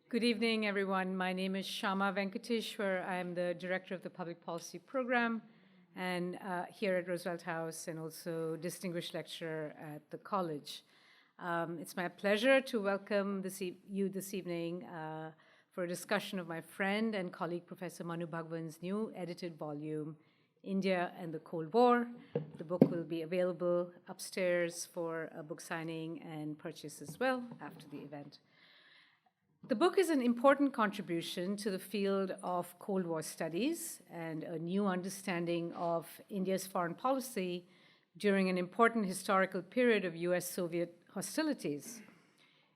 Good evening, everyone. My name is Shama Venkateshwar. I'm the director of the Public Policy Program and here at Roosevelt House and also distinguished lecturer at the college. It's my pleasure to welcome you this evening for a discussion of my friend and colleague, Professor Manu Bhagwan's new edited volume, India and the Cold War. The book will be available upstairs for a book signing and purchase as well after the event. The book is an important contribution to the field of Cold War studies and a new understanding of India's foreign policy during an important historical period of US-Soviet hostilities.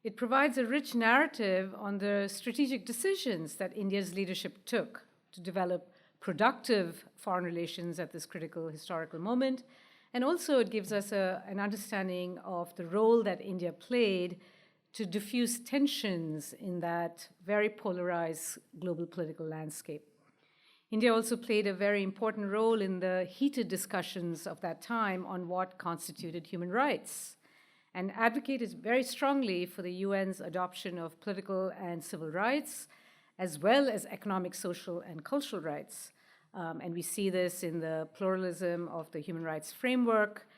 It provides a rich narrative on the strategic decisions that India's leadership took to develop productive foreign relations at this critical historical moment. And also it gives us an understanding of the role that India played to diffuse tensions in that very polarized global political landscape. India also played a very important role in the heated discussions of that time on what constituted human rights, and advocated very strongly for the UN's adoption of political and civil rights, as well as economic, social, and cultural rights. And we see this in the pluralism of the human rights framework,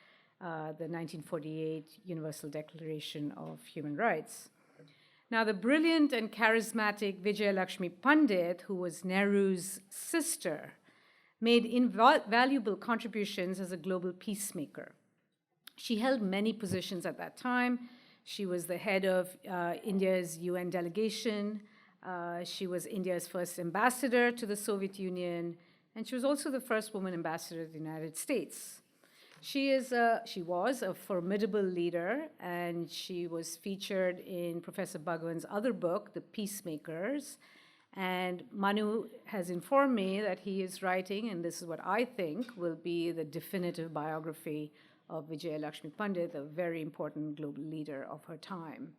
the 1948 Universal Declaration of Human Rights. Now, the brilliant and charismatic Vijaya Lakshmi Pandit, who was Nehru's sister, made invaluable contributions as a global peacemaker. She held many positions at that time. She was the head of India's UN delegation. She was India's first ambassador to the Soviet Union, and she was also the first woman ambassador to the United States. She was a formidable leader, and she was featured in Professor Bhagwan's other book, The Peacemakers. And Manu has informed me that he is writing, and this is what I think will be the definitive biography of Vijaya Lakshmi Pandit, a very important global leader of her time.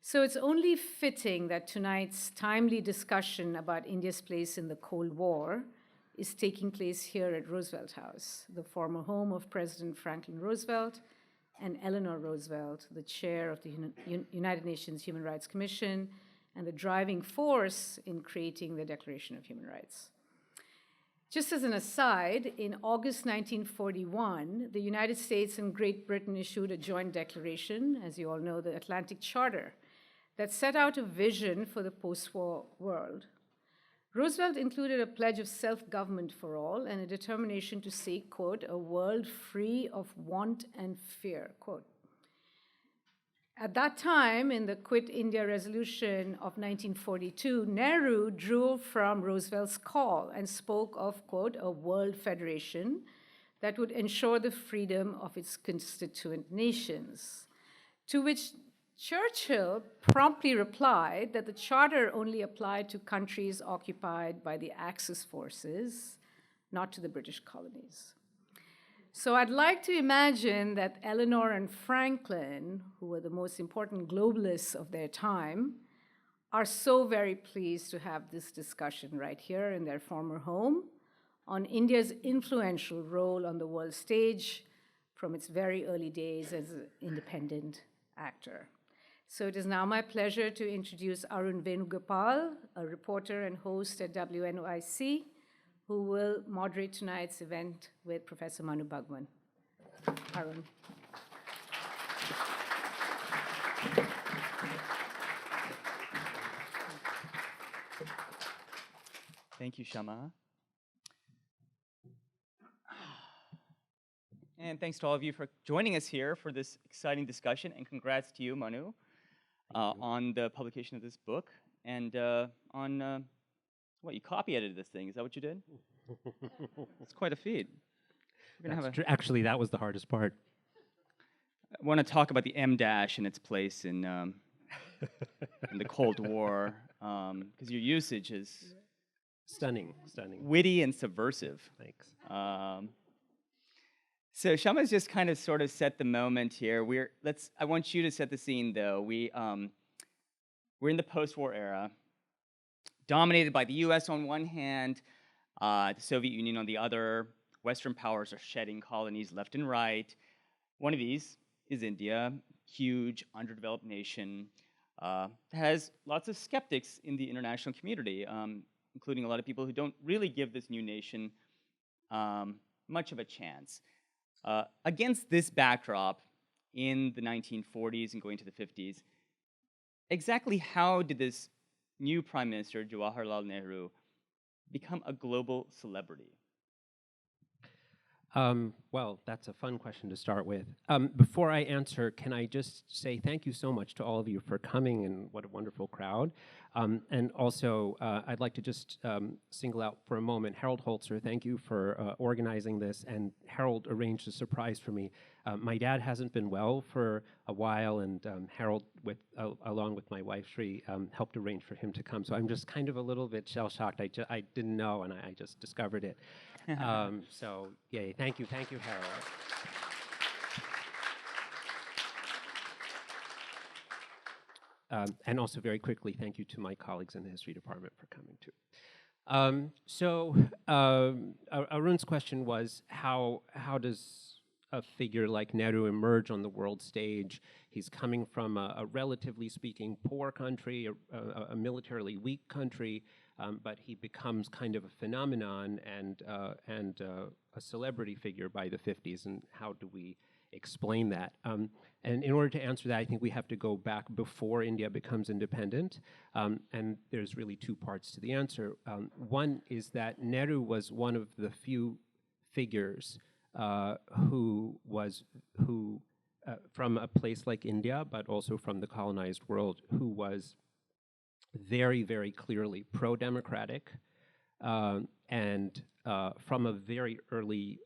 So it's only fitting that tonight's timely discussion about India's place in the Cold War is taking place here at Roosevelt House, the former home of President Franklin Roosevelt and Eleanor Roosevelt, the chair of the United Nations Human Rights Commission and the driving force in creating the Declaration of Human Rights. Just as an aside, in August 1941, the United States and Great Britain issued a joint declaration, as you all know, the Atlantic Charter, that set out a vision for the post-war world. Roosevelt included a pledge of self-government for all and a determination to seek, quote, a world free of want and fear, quote. At that time, in the Quit India Resolution of 1942, Nehru drew from Roosevelt's call and spoke of, quote, a world federation that would ensure the freedom of its constituent nations, to which Churchill promptly replied that the charter only applied to countries occupied by the Axis forces, not to the British colonies. So I'd like to imagine that Eleanor and Franklin, who were the most important globalists of their time, are so very pleased to have this discussion right here in their former home on India's influential role on the world stage from its very early days as an independent actor. So it is now my pleasure to introduce Arun Venugopal, a reporter and host at WNYC, who will moderate tonight's event with Professor Manu Bhagwan. Arun. Thank you, Shama. And thanks to all of you for joining us here for this exciting discussion, and congrats to you, Manu, on the publication of this book, and on, what, you copy edited this thing, is that what you did? It's quite a feat. Actually, that was the hardest part. I want to talk about the M dash and its place in the Cold War, because your usage is Stunning. witty and subversive. Thanks. So Shama's just kind of sort of set the moment here. I want you to set the scene, though. We're in the post-war era, dominated by the U.S. on one hand, the Soviet Union on the other. Western powers are shedding colonies left and right. One of these is India, huge, underdeveloped nation, has lots of skeptics in the international community, including a lot of people who don't really give this new nation much of a chance. Against this backdrop, in the 1940s and going to the 50s, exactly how did this new Prime Minister, Jawaharlal Nehru, become a global celebrity? Well, that's a fun question to start with. Before I answer, can I just say thank you so much to all of you for coming, and what a wonderful crowd. And also, I'd like to just single out for a moment Harold Holzer. Thank you for organizing this, and Harold arranged a surprise for me. My dad hasn't been well for a while, and Harold, along with my wife Shri, helped arrange for him to come. So I'm just kind of a little bit shell-shocked. I didn't know, and I just discovered it. So, yay, thank you, Harold. And also, very quickly, thank you to my colleagues in the history department for coming too. Arun's question was, how does a figure like Nehru emerge on the world stage? He's coming from a relatively speaking poor country, a militarily weak country, but he becomes kind of a phenomenon and a celebrity figure by the 50s, and how do we explain that? And in order to answer that, I think we have to go back before India becomes independent, and there's really two parts to the answer. One is that Nehru was one of the few figures who from a place like India, but also from the colonized world, who was very, very clearly pro-democratic, and from a very early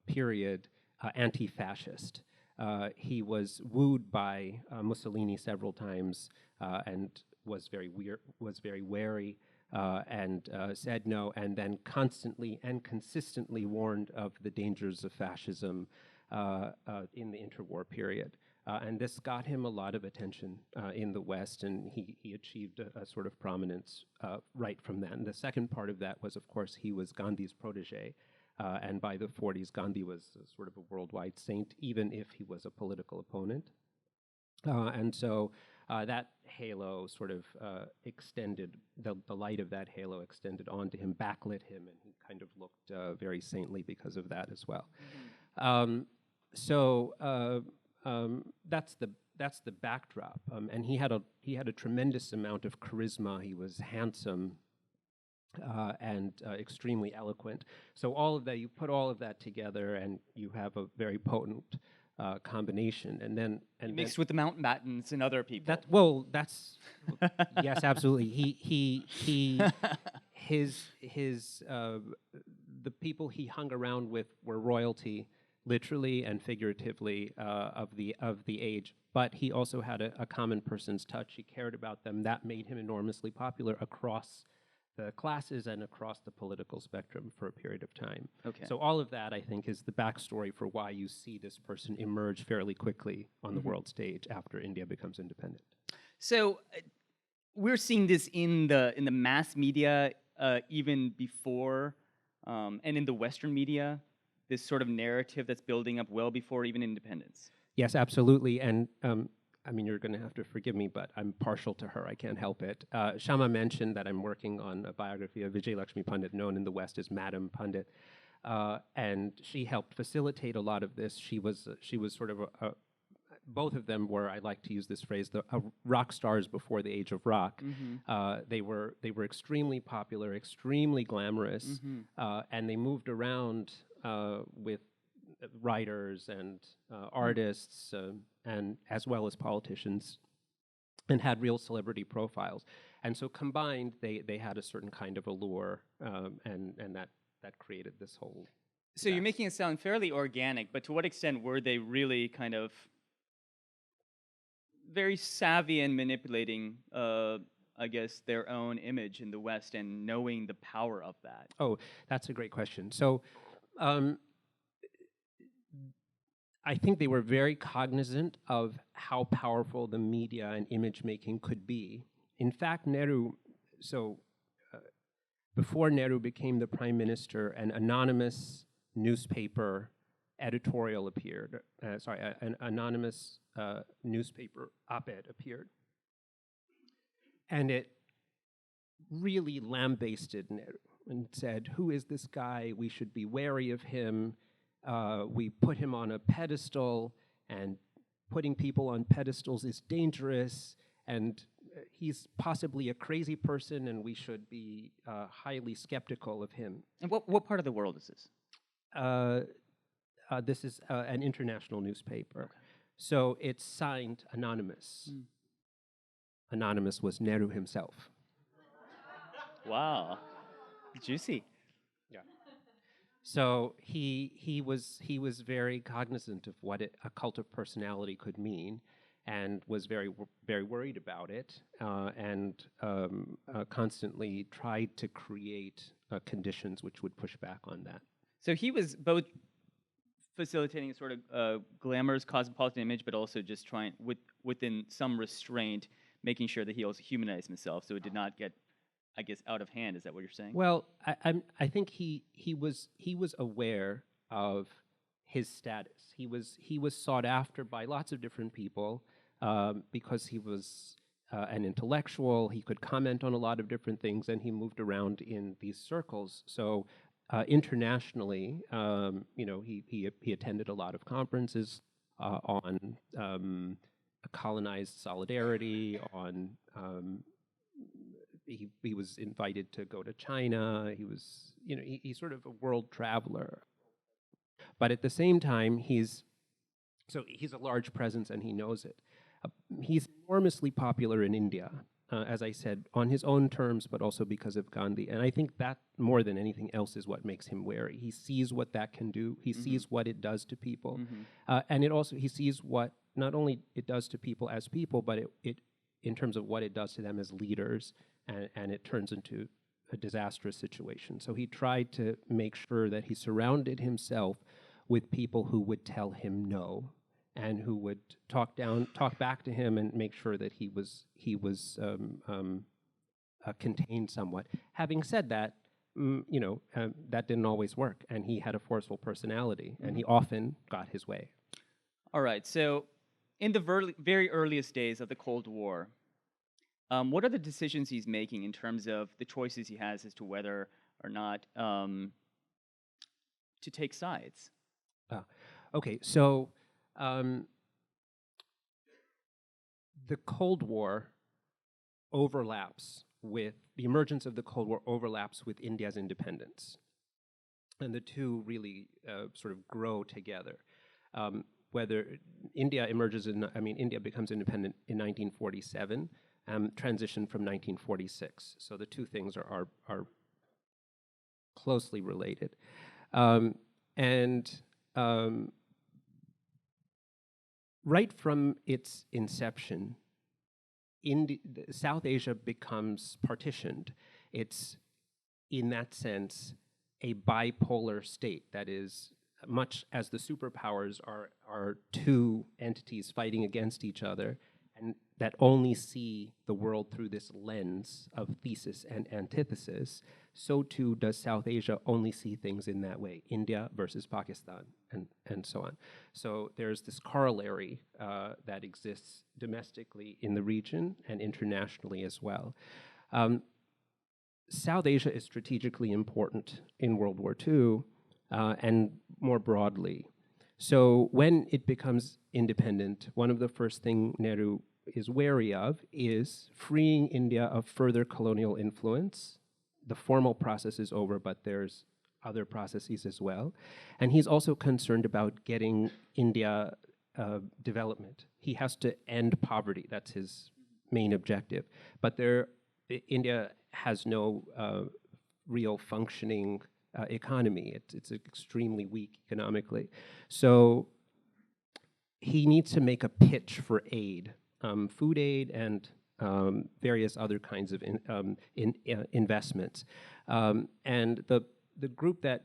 period, anti-fascist. He was wooed by Mussolini several times, and was very wary, and said no, and then constantly and consistently warned of the dangers of fascism in the interwar period. And this got him a lot of attention in the West, and he achieved a sort of prominence right from that. And the second part of that was, of course, he was Gandhi's protege. And by the 40s, Gandhi was sort of a worldwide saint, even if he was a political opponent. And so that halo sort of extended, the light of that halo extended onto him, backlit him, and he kind of looked very saintly because of that as well. Mm-hmm. That's the backdrop, and he had a tremendous amount of charisma. He was handsome and extremely eloquent. So all of that, you put all of that together, and you have a very potent combination. And then mixed with the Mountbattens and other people. That's yes, absolutely. The people he hung around with were royalty, literally and figuratively, of the age. But he also had a common person's touch. He cared about them. That made him enormously popular across the classes and across the political spectrum for a period of time. Okay. So all of that, I think, is the backstory for why you see this person emerge fairly quickly on the world stage after India becomes independent. So we're seeing this in the mass media even before, and in the Western media, this sort of narrative that's building up well before even independence. Yes, absolutely. And I mean, you're going to have to forgive me, but I'm partial to her. I can't help it. Shama mentioned that I'm working on a biography of Vijay Lakshmi Pandit, known in the West as Madam Pandit, and she helped facilitate a lot of this. She was sort of both of them were, I like to use this phrase, the rock stars before the age of rock. Mm-hmm. They were extremely popular, extremely glamorous, and they moved around with writers and artists, and as well as politicians, and had real celebrity profiles. And so combined, they had a certain kind of allure, and that created this whole. So you're making it sound fairly organic, but to what extent were they really kind of very savvy in manipulating, I guess, their own image in the West and knowing the power of that? Oh, that's a great question. So I think they were very cognizant of how powerful the media and image making could be. In fact, before Nehru became the prime minister, an anonymous newspaper editorial appeared. An anonymous newspaper op-ed appeared and it really lambasted Nehru and said, "Who is this guy? We should be wary of him. We put him on a pedestal, and putting people on pedestals is dangerous, and he's possibly a crazy person, and we should be highly skeptical of him." And what part of the world is this? This is an international newspaper. Okay. So it's signed anonymous. Anonymous was Nehru himself. Wow, juicy. So he was very cognizant of what a cult of personality could mean, and was very worried about it, and constantly tried to create conditions which would push back on that. So he was both facilitating a sort of glamorous cosmopolitan image, but also just trying, within some restraint, making sure that he also humanized himself, so it did not get, I guess, out of hand. Is that what you're saying? Well, I think he was aware of his status. He was sought after by lots of different people because he was an intellectual. He could comment on a lot of different things, and he moved around in these circles. So internationally, he attended a lot of conferences on colonized solidarity, on he was invited to go to China. He was, he's sort of a world traveler. But at the same time, he's a large presence, and he knows it. He's enormously popular in India, as I said, on his own terms, but also because of Gandhi. And I think that, more than anything else, is what makes him wary. He sees what that can do. He sees what it does to people. And he sees what not only it does to people as people, but it in terms of what it does to them as leaders, and it turns into a disastrous situation. So he tried to make sure that he surrounded himself with people who would tell him no, and who would talk back to him, and make sure that he was contained somewhat. Having said that, that didn't always work, and he had a forceful personality, and he often got his way. All right, so in the very earliest days of the Cold War, what are the decisions he's making in terms of the choices he has as to whether or not to take sides? Okay, so the Cold War overlaps with, the emergence of the Cold War overlaps with India's independence. And the two really sort of grow together. Whether India India becomes independent in 1947, transition from 1946. So the two things are closely related. Right from its inception, South Asia becomes partitioned. It's, in that sense, a bipolar state. That is, much as the superpowers are two entities fighting against each other, and that only see the world through this lens of thesis and antithesis, so too does South Asia only see things in that way, India versus Pakistan, and so on. So there's this corollary that exists domestically in the region and internationally as well. South Asia is strategically important in World War II and more broadly. So when it becomes independent, one of the first things Nehru is wary of is freeing India of further colonial influence. The formal process is over, but there's other processes as well. And he's also concerned about getting India development. He has to end poverty. That's his main objective. But India has no real functioning economy. It's extremely weak economically. So he needs to make a pitch for aid, food aid and various other kinds of investments. And the group that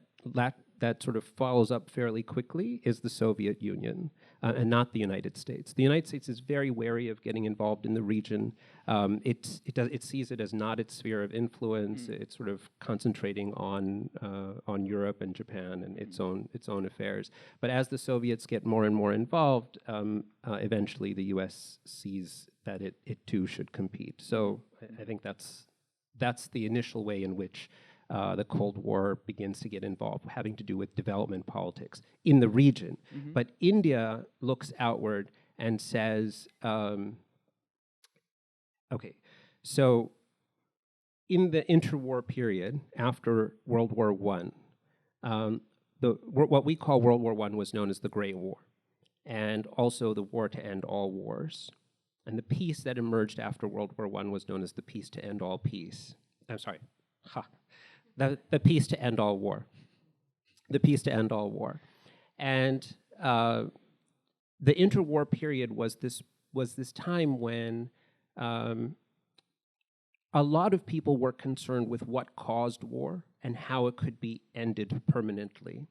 sort of follows up fairly quickly is the Soviet Union, and not the United States. The United States is very wary of getting involved in the region. It sees it as not its sphere of influence. It's sort of concentrating on Europe and Japan and its own affairs. But as the Soviets get more and more involved, eventually the U.S. sees that it too should compete. So I think that's the initial way in which the Cold War begins to get involved, having to do with development politics in the region. But India looks outward and says, okay, so in the interwar period after World War I, what we call World War I was known as the Great War, and also the war to end all wars. And the peace that emerged after World War I was known as the peace to end all peace. I'm sorry, the peace to end all war. The peace to end all war. And the interwar period was this time when a lot of people were concerned with what caused war and how it could be ended permanently.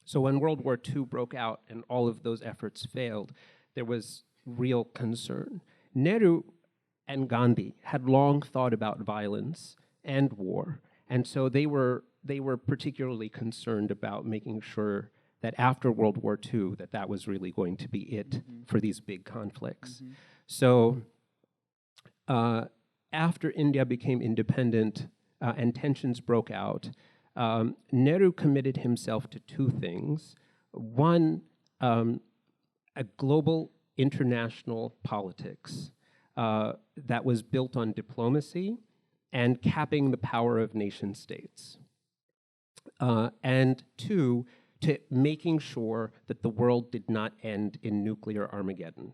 So when World War II broke out and all of those efforts failed, there was real concern. Nehru and Gandhi had long thought about violence and war, and so they were particularly concerned about making sure that after World War II, that was really going to be it for these big conflicts. So after India became independent and tensions broke out, Nehru committed himself to two things. One, a global international politics that was built on diplomacy and capping the power of nation states. And two, to making sure that the world did not end in nuclear Armageddon.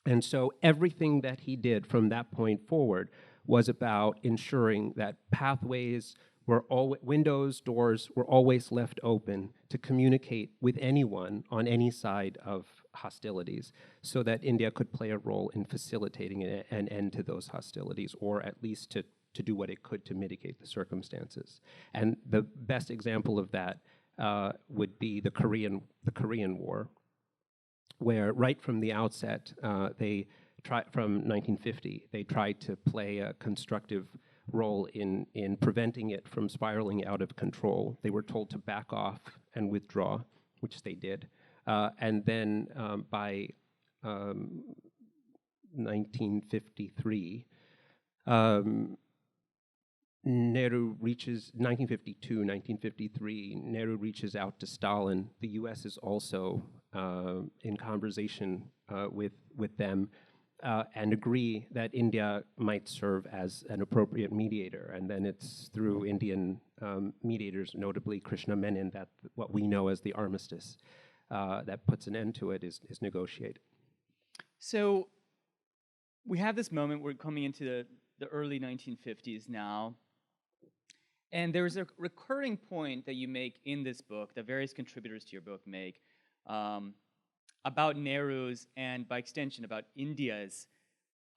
And so everything that he did from that point forward was about ensuring that pathways were windows, doors were always left open to communicate with anyone on any side of hostilities, so that India could play a role in facilitating an end to those hostilities, or at least to do what it could to mitigate the circumstances. And the best example of that would be the Korean War, where right from the outset, from 1950, they tried to play a constructive role in preventing it from spiraling out of control. They were told to back off and withdraw, which they did. And then by 1953, Nehru reaches, 1952, 1953, Nehru reaches out to Stalin. The US is also in conversation with them and agree that India might serve as an appropriate mediator. And then it's through Indian mediators, notably Krishna Menon, that what we know as the armistice that puts an end to it is negotiated. So we have this moment, we're coming into the early 1950s now. And there's a recurring point that you make in this book, that various contributors to your book make, about Nehru's, and by extension about India's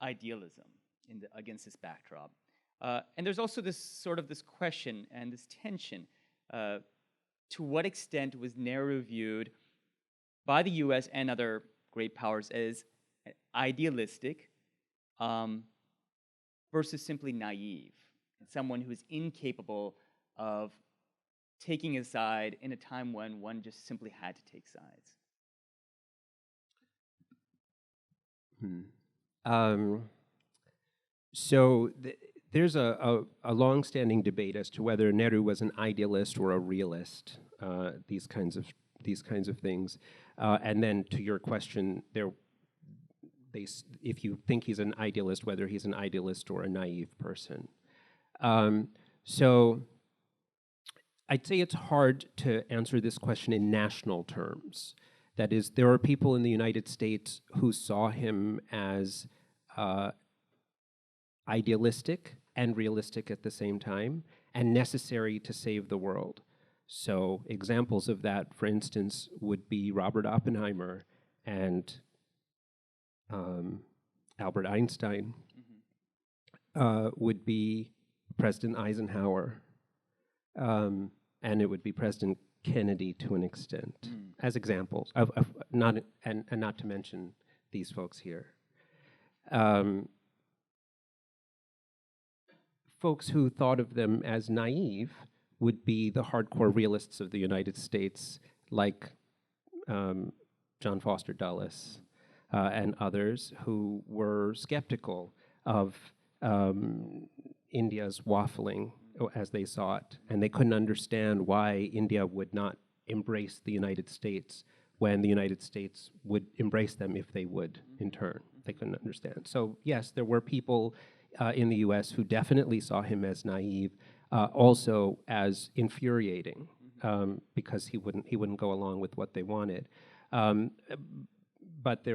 idealism against this backdrop. And there's also this question and this tension. To what extent was Nehru viewed by the US and other great powers as idealistic versus simply naive, and someone who is incapable of taking a side in a time when one just simply had to take sides? So there's a long-standing debate as to whether Nehru was an idealist or a realist. These kinds of things, and then to your question, if you think he's an idealist, whether he's an idealist or a naive person. So I'd say it's hard to answer this question in national terms. That is, there are people in the United States who saw him as idealistic and realistic at the same time, and necessary to save the world. So examples of that, for instance, would be Robert Oppenheimer and Albert Einstein, would be President Eisenhower, and it would be President Kennedy to an extent, as examples of not to mention these folks here. Folks who thought of them as naive would be the hardcore realists of the United States, like John Foster Dulles, and others who were skeptical of India's waffling as they saw it, and they couldn't understand why India would not embrace the United States when the United States would embrace them if they would in turn. They couldn't understand. So yes, there were people in the US who definitely saw him as naive, also as infuriating, because he wouldn't go along with what they wanted. But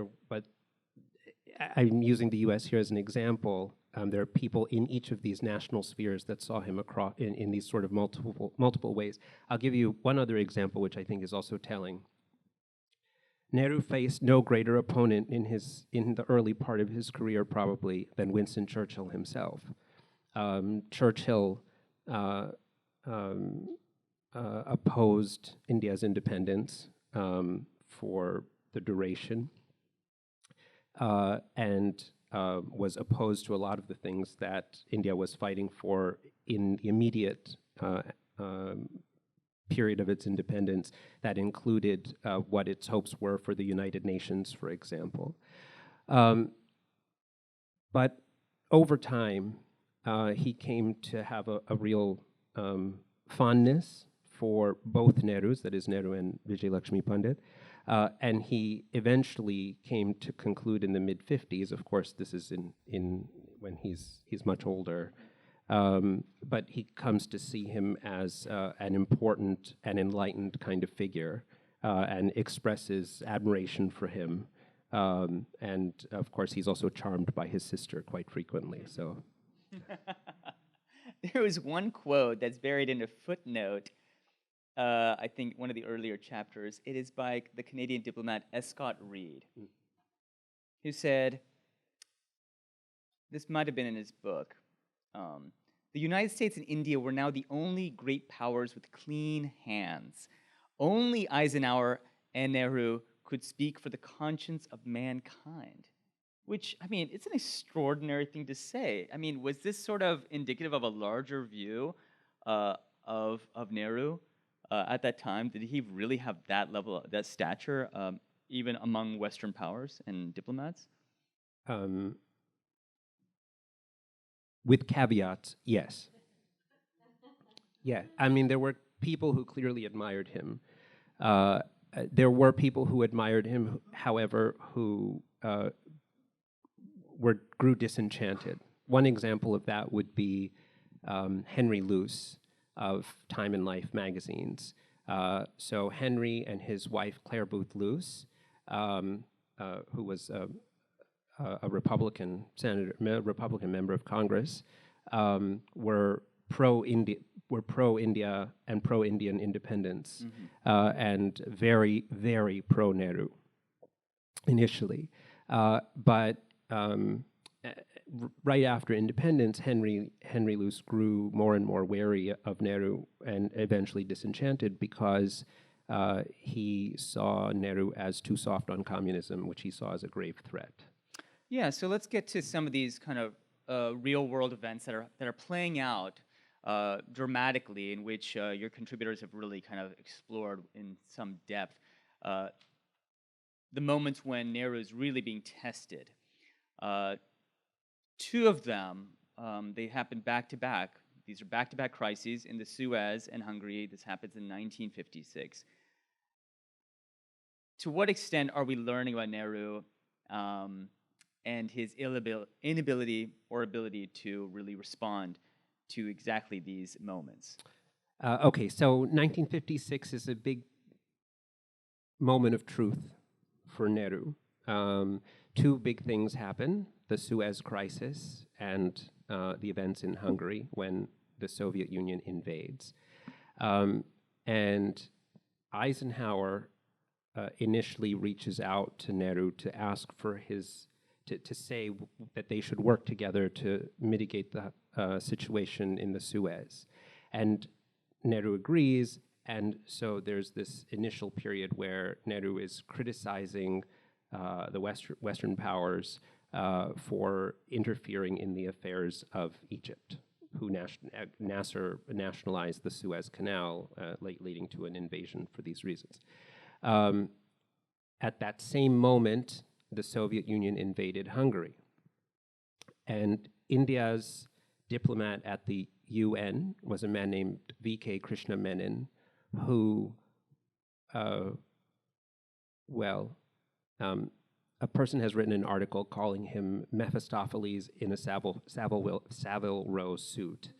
I'm using the US here as an example. There are people in each of these national spheres that saw him across in these sort of multiple ways. I'll give you one other example, which I think is also telling. Nehru faced no greater opponent in the early part of his career, probably, than Winston Churchill himself. Churchill opposed India's independence for the duration, and was opposed to a lot of the things that India was fighting for in the immediate period of its independence. That included what its hopes were for the United Nations, for example. But over time, he came to have a real fondness for both Nehrus, that is Nehru and Vijay Lakshmi Pandit, and he eventually came to conclude in the mid-50s. Of course, this is in when he's much older, but he comes to see him as an important and enlightened kind of figure, and expresses admiration for him. And of course, he's also charmed by his sister quite frequently. So, there was one quote that's buried in a footnote. I think one of the earlier chapters. It is by the Canadian diplomat Escott Reed, who said, this might have been in his book, the United States and India were now the only great powers with clean hands. Only Eisenhower and Nehru could speak for the conscience of mankind. Which, I mean, it's an extraordinary thing to say. I mean, was this sort of indicative of a larger view of Nehru at that time? Did he really have that level, that stature, even among Western powers and diplomats? With caveats, yes. Yeah, I mean, there were people who clearly admired him. There were people who admired him, however, who grew disenchanted. One example of that would be Henry Luce of Time and Life magazines. So Henry and his wife, Claire Booth Luce, who was a Republican senator, Republican member of Congress, were pro-India and pro-Indian independence, and very, very pro-Nehru initially. But right after independence, Henry Luce grew more and more wary of Nehru and eventually disenchanted because he saw Nehru as too soft on communism, which he saw as a grave threat. Yeah, so let's get to some of these kind of real-world events that are playing out dramatically, in which your contributors have really kind of explored in some depth the moments when Nehru is really being tested. Two of them, they happen back-to-back. These are back-to-back crises in the Suez and Hungary. This happens in 1956. To what extent are we learning about Nehru and his inability or ability to really respond to exactly these moments? Okay, so 1956 is a big moment of truth for Nehru. Two big things happen: the Suez Crisis and the events in Hungary when the Soviet Union invades. And Eisenhower initially reaches out to Nehru to ask for to say that they should work together to mitigate the situation in the Suez. And Nehru agrees, and so there's this initial period where Nehru is criticizing the Western powers for interfering in the affairs of Egypt, who Nasser nationalized the Suez Canal, leading to an invasion for these reasons. At that same moment, the Soviet Union invaded Hungary. And India's diplomat at the UN was a man named V.K. Krishna Menon, who, a person has written an article calling him Mephistopheles in a Savile Row suit.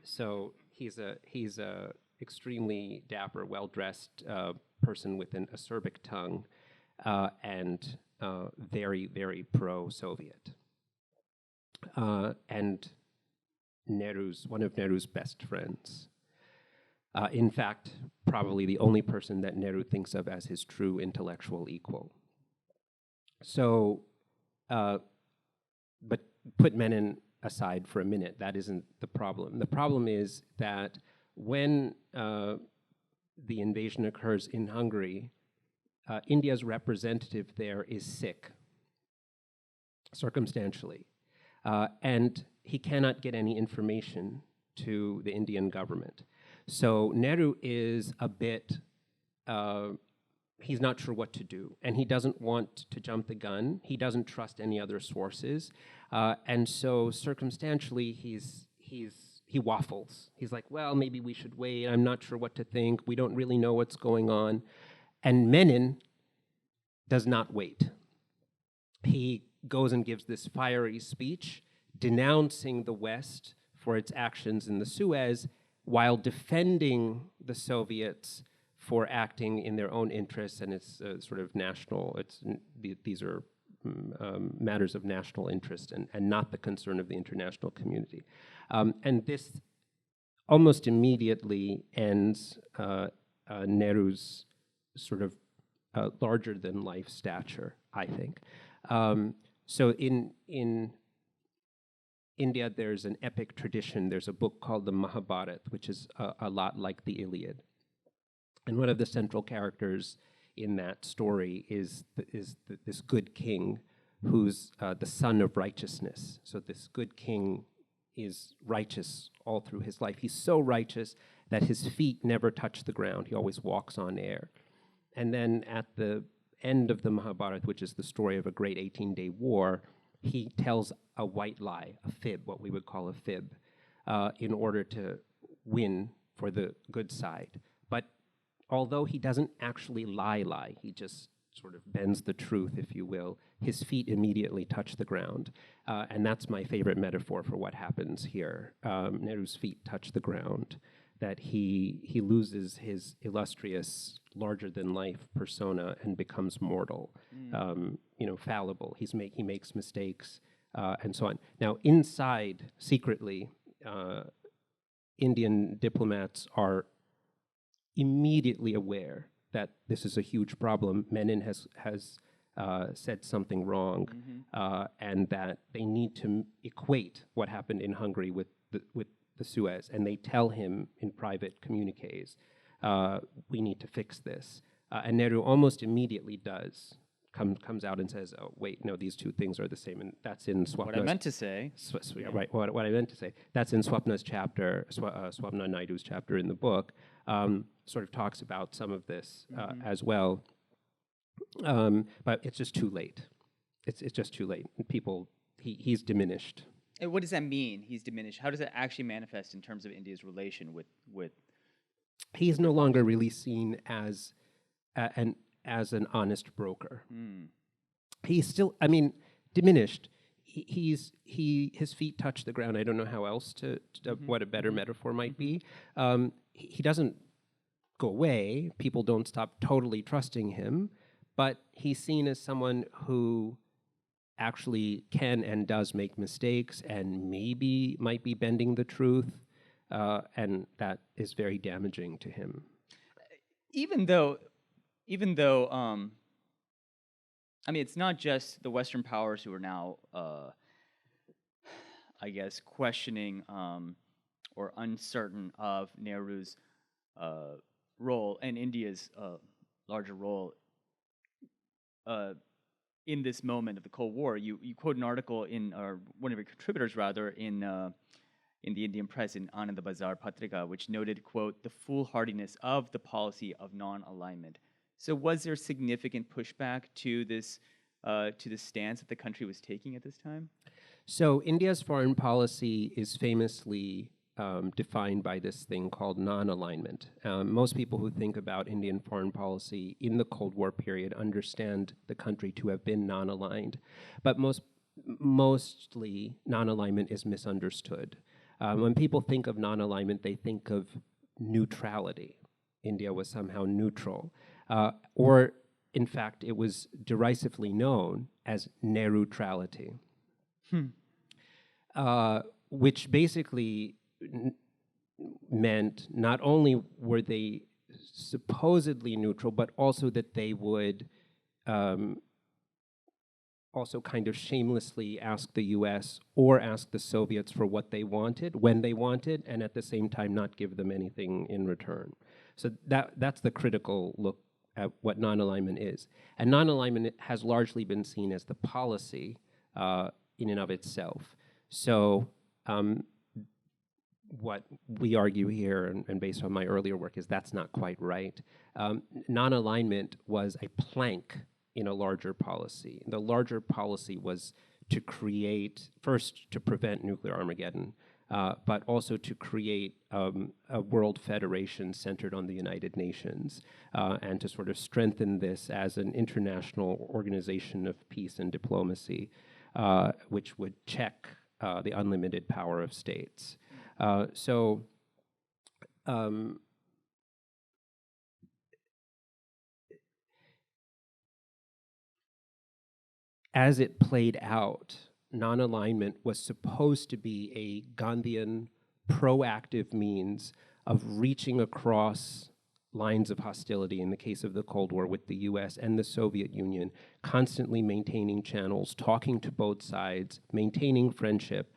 So he's a extremely dapper, well-dressed person with an acerbic tongue, and very, very pro-Soviet. And one of Nehru's best friends. In fact, probably the only person that Nehru thinks of as his true intellectual equal. So, but put Menon aside for a minute, that isn't the problem. The problem is that when the invasion occurs in Hungary, India's representative there is sick, circumstantially. And he cannot get any information to the Indian government. So Nehru is a bit, he's not sure what to do. And he doesn't want to jump the gun. He doesn't trust any other sources. And so circumstantially, he waffles. He's like, well, maybe we should wait. I'm not sure what to think. We don't really know what's going on. And Menon does not wait. He goes and gives this fiery speech denouncing the West for its actions in the Suez while defending the Soviets for acting in their own interests, and it's sort of national, these are matters of national interest and not the concern of the international community. And this almost immediately ends Nehru's sort of larger-than-life stature, I think. So in India, there's an epic tradition. There's a book called the Mahabharata, which is a lot like the Iliad. And one of the central characters in that story is this good king who's the son of righteousness. So this good king is righteous all through his life. He's so righteous that his feet never touch the ground. He always walks on air. And then at the end of the Mahabharata, which is the story of a great 18-day war, he tells a white lie, a fib, what we would call a fib, in order to win for the good side. But although he doesn't actually lie, he just sort of bends the truth, if you will, his feet immediately touch the ground. And that's my favorite metaphor for what happens here. Nehru's feet touch the ground, that he loses his illustrious, larger-than-life persona and becomes mortal, fallible. He makes mistakes, and so on. Now, inside, secretly, Indian diplomats are immediately aware that this is a huge problem. Menon has said something wrong, and that they need to equate what happened in Hungary with the Suez, and they tell him in private communiques, we need to fix this. And Nehru almost immediately comes out and says, oh, wait, no, these two things are the same, and that's in Swapna's... What I meant to say. Right, what I meant to say. That's in Swapna's chapter, Swapna Naidu's chapter in the book, sort of talks about some of this as well. But it's just too late. It's just too late. He's diminished. And what does that mean? He's diminished. How does that actually manifest in terms of India's relation with? He's no longer really seen as an honest broker. He's still, diminished. His feet touch the ground. I don't know how else what a better metaphor might be. He doesn't go away. People don't stop totally trusting him, but he's seen as someone who actually can and does make mistakes and maybe might be bending the truth, and that is very damaging to him. Even though, it's not just the Western powers who are now, I guess, questioning or uncertain of Nehru's role and India's larger role in this moment of the Cold War. You quote an article or one of your contributors rather, in the Indian press in Anand Bazar Patrika, which noted, quote, the foolhardiness of the policy of non-alignment. So was there significant pushback to this to the stance that the country was taking at this time? So India's foreign policy is famously defined by this thing called non-alignment. Most people who think about Indian foreign policy in the Cold War period understand the country to have been non-aligned, but mostly non-alignment is misunderstood. When people think of non-alignment, they think of neutrality. India was somehow neutral, or in fact, it was derisively known as neutrality. Which basically meant not only were they supposedly neutral, but also that they would also kind of shamelessly ask the US or ask the Soviets for what they wanted, when they wanted, and at the same time not give them anything in return. So that's the critical look at what non-alignment is. And non-alignment has largely been seen as the policy in and of itself. So what we argue here, and based on my earlier work, is that's not quite right. Non-alignment was a plank in a larger policy. The larger policy was to create, first, to prevent nuclear Armageddon, but also to create a world federation centered on the United Nations, and to sort of strengthen this as an international organization of peace and diplomacy, which would check the unlimited power of states. As it played out, non-alignment was supposed to be a Gandhian proactive means of reaching across lines of hostility in the case of the Cold War with the US and the Soviet Union, constantly maintaining channels, talking to both sides, maintaining friendship,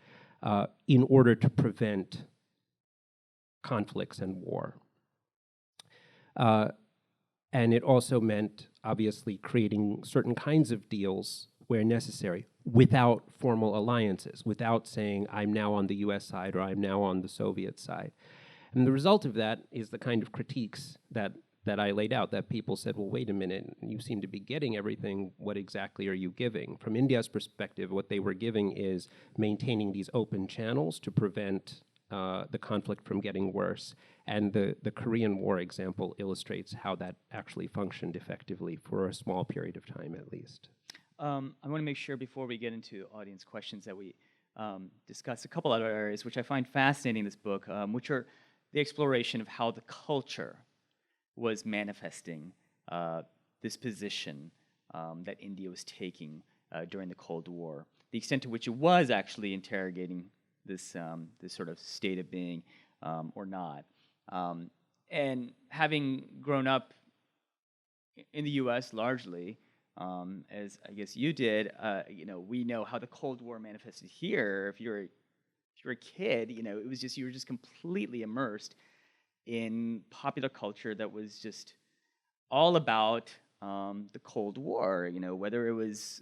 in order to prevent conflicts and war. And it also meant, obviously, creating certain kinds of deals where necessary, without formal alliances, without saying, I'm now on the US side or I'm now on the Soviet side. And the result of that is the kind of critiques that I laid out, that people said, well, wait a minute, you seem to be getting everything, what exactly are you giving? From India's perspective, what they were giving is maintaining these open channels to prevent the conflict from getting worse. And the Korean War example illustrates how that actually functioned effectively for a small period of time, at least. I want to make sure before we get into audience questions that we discuss a couple other areas which I find fascinating in this book, which are the exploration of how the culture was manifesting this position that India was taking during the Cold War, the extent to which it was actually interrogating this sort of state of being or not. And having grown up in the U.S. largely, as I guess you did, we know how the Cold War manifested here. If you're a kid, it was just, you were just completely immersed in popular culture that was just all about the Cold War. Whether it was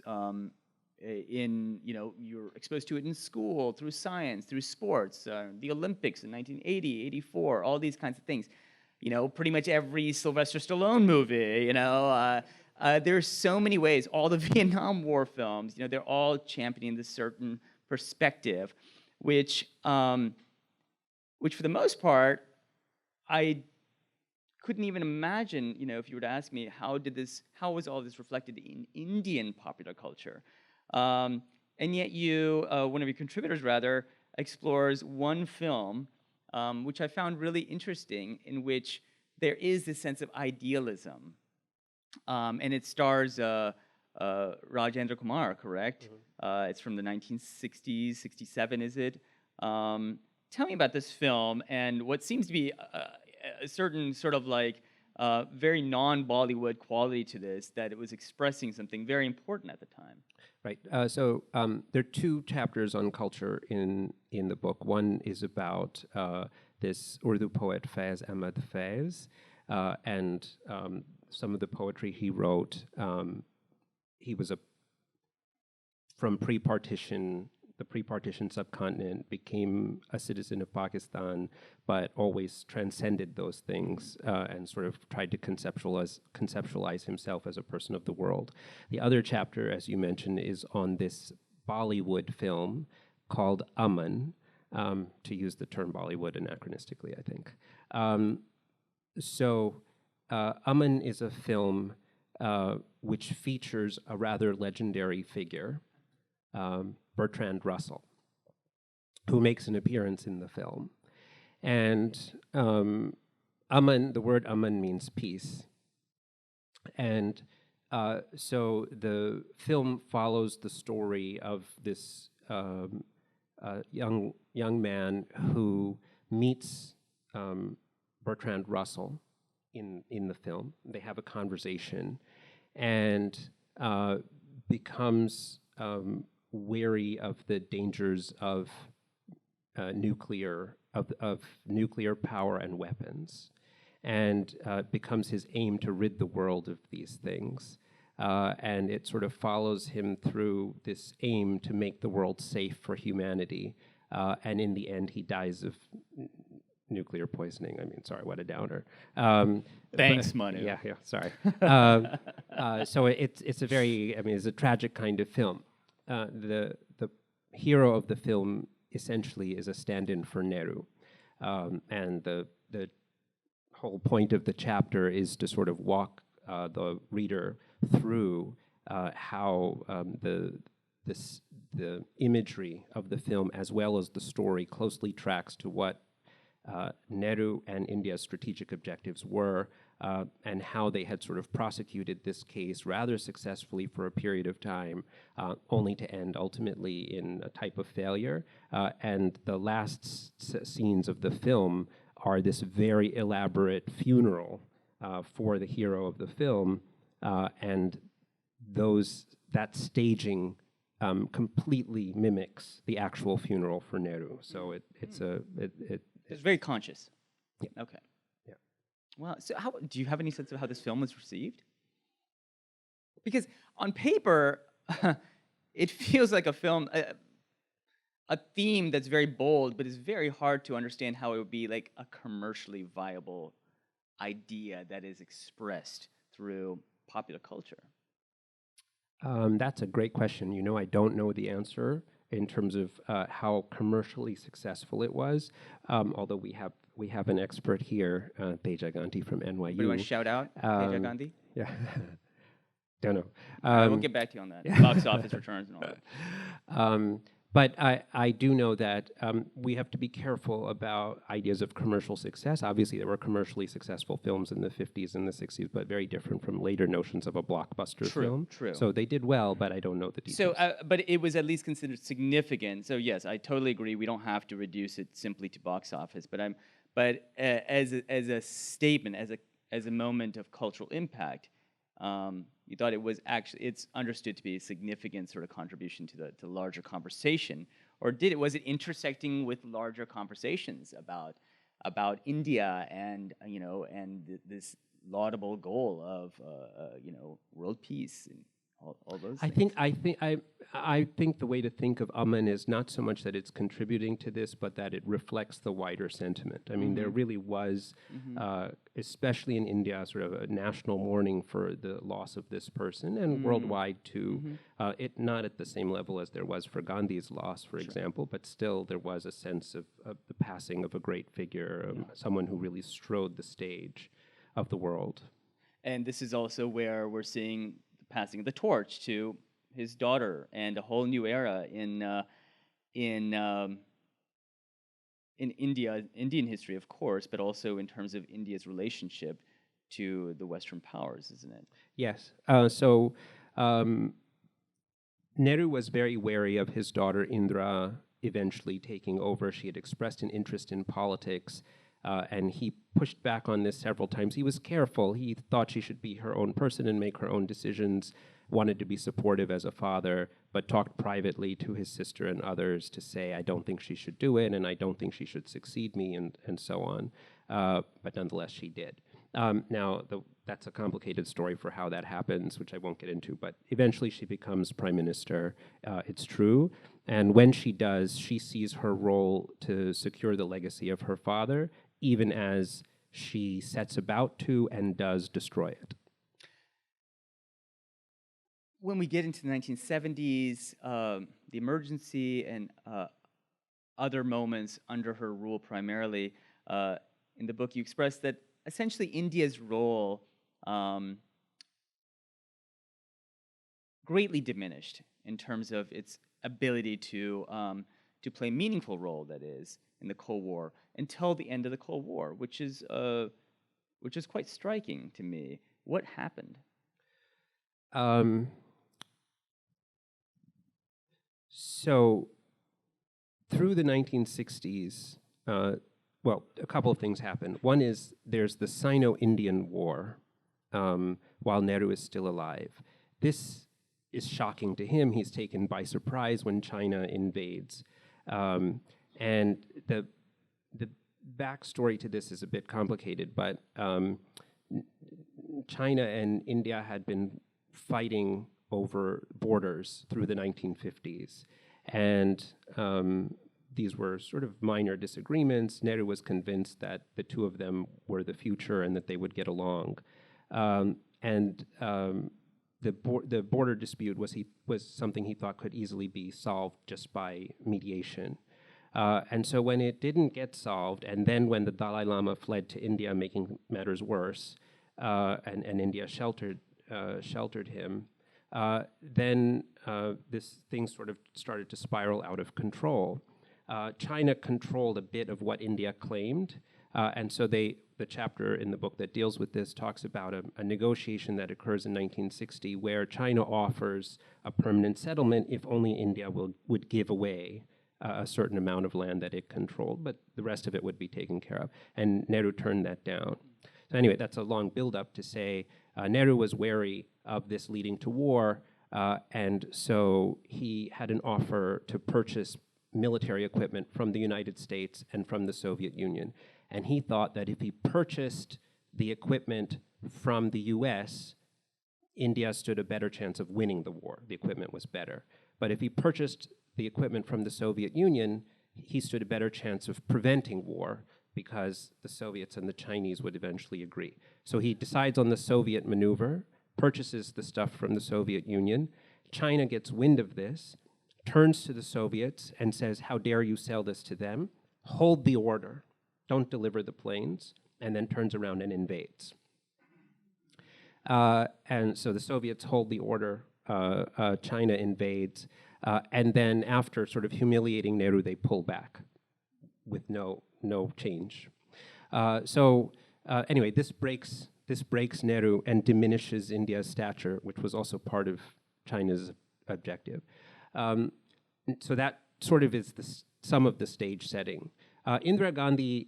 you're exposed to it in school, through science, through sports, the Olympics in 1980, 84, all these kinds of things. Pretty much every Sylvester Stallone movie, there's so many ways. All the Vietnam War films, they're all championing this certain perspective, which for the most part, I couldn't even imagine, if you were to ask me, how was all this reflected in Indian popular culture? And yet one of your contributors rather, explores one film, which I found really interesting, in which there is this sense of idealism. And it stars Rajendra Kumar, correct? Mm-hmm. It's from the 1960s, 67, is it? Tell me about this film and what seems to be a certain sort of very non-Bollywood quality to this, that it was expressing something very important at the time. Right. So there are two chapters on culture in the book. One is about this Urdu poet Faiz Ahmad Faiz, and some of the poetry he wrote. He was from pre-partition the pre-partition subcontinent, became a citizen of Pakistan, but always transcended those things and sort of tried to conceptualize himself as a person of the world. The other chapter, as you mentioned, is on this Bollywood film called Aman, to use the term Bollywood anachronistically, I think. Aman is a film which features a rather legendary figure, Bertrand Russell, who makes an appearance in the film. And Aman, the word Aman means peace. And so the film follows the story of this young man who meets Bertrand Russell in the film. They have a conversation and becomes wary of the dangers of nuclear power and weapons, and becomes his aim to rid the world of these things. And it sort of follows him through this aim to make the world safe for humanity. And in the end, he dies of nuclear poisoning. I mean, sorry, what a downer. Thanks, Manu. Yeah, sorry. So it's a very, I mean, it's a tragic kind of film. The hero of the film essentially is a stand-in for Nehru. And the whole point of the chapter is to sort of walk the reader through how the imagery of the film, as well as the story, closely tracks to what Nehru and India's strategic objectives were, and how they had sort of prosecuted this case rather successfully for a period of time, only to end ultimately in a type of failure. And the last scenes of the film are this very elaborate funeral for the hero of the film, and that staging completely mimics the actual funeral for Nehru. So it's very conscious. Yeah. Okay. Yeah. Well, so do you have any sense of how this film was received? Because on paper, it feels like a film, a theme that's very bold, but it's very hard to understand how it would be like a commercially viable idea that is expressed through popular culture. That's a great question. You know, I don't know the answer in terms of how commercially successful it was, although we have an expert here, Teja Gandhi from NYU. Do you want to shout out Teja Gandhi? Yeah. Don't know. We'll get back to you on that. Box office returns and all that. But I do know that we have to be careful about ideas of commercial success. Obviously, there were commercially successful films in the 50s and the 60s, but very different from later notions of a blockbuster film. True. So they did well, but I don't know the details. So, but it was at least considered significant. So yes, I totally agree. We don't have to reduce it simply to box office. But as a statement, as a moment of cultural impact, you thought it was actually, it's understood to be a significant sort of contribution to the larger conversation, or was it intersecting with larger conversations about India and this laudable goal of world peace and all those things? I think the way to think of Aman is not so much that it's contributing to this, but that it reflects the wider sentiment. I mean, there really was, especially in India, sort of a national mourning for the loss of this person, and worldwide too. It not at the same level as there was for Gandhi's loss, for example, but still there was a sense of the passing of a great figure, someone who really strode the stage of the world. And this is also where we're seeing passing the torch to his daughter and a whole new era in Indian history, of course, but also in terms of India's relationship to the Western powers, isn't it? Yes. Nehru was very wary of his daughter Indira eventually taking over. She had expressed an interest in politics, and he pushed back on this several times. He was careful. He thought she should be her own person and make her own decisions, wanted to be supportive as a father, but talked privately to his sister and others to say, I don't think she should do it, and I don't think she should succeed me, and so on. But nonetheless, she did. That's a complicated story for how that happens, which I won't get into, but eventually she becomes prime minister, it's true. And when she does, she sees her role to secure the legacy of her father, even as she sets about to and does destroy it. When we get into the 1970s, the emergency and other moments under her rule primarily, in the book you express that essentially India's role greatly diminished in terms of its ability to play a meaningful role, that is, in the Cold War until the end of the Cold War, which is quite striking to me. What happened? So through the 1960s, well, a couple of things happen. One is there's the Sino-Indian War while Nehru is still alive. This is shocking to him. He's taken by surprise when China invades. And the backstory to this is a bit complicated, but China and India had been fighting over borders through the 1950s. And these were sort of minor disagreements. Nehru was convinced that the two of them were the future and that they would get along. The border dispute was something he thought could easily be solved just by mediation. And so when it didn't get solved, and then when the Dalai Lama fled to India, making matters worse, and India sheltered him, then this thing sort of started to spiral out of control. China controlled a bit of what India claimed, and so the chapter in the book that deals with this talks about a negotiation that occurs in 1960 where China offers a permanent settlement if only India would give away a certain amount of land that it controlled, but the rest of it would be taken care of. And Nehru turned that down. So anyway, that's a long build-up to say Nehru was wary of this leading to war, and so he had an offer to purchase military equipment from the United States and from the Soviet Union. And he thought that if he purchased the equipment from the US, India stood a better chance of winning the war. The equipment was better. But if he purchased the equipment from the Soviet Union, he stood a better chance of preventing war because the Soviets and the Chinese would eventually agree. So he decides on the Soviet maneuver, purchases the stuff from the Soviet Union. China gets wind of this, turns to the Soviets and says, how dare you sell this to them? Hold the order, don't deliver the planes, and then turns around and invades. And so the Soviets hold the order, China invades, and then after sort of humiliating Nehru, they pull back with no change. Anyway, this breaks Nehru and diminishes India's stature, which was also part of China's objective. So that sort of is some of the stage setting. Indira Gandhi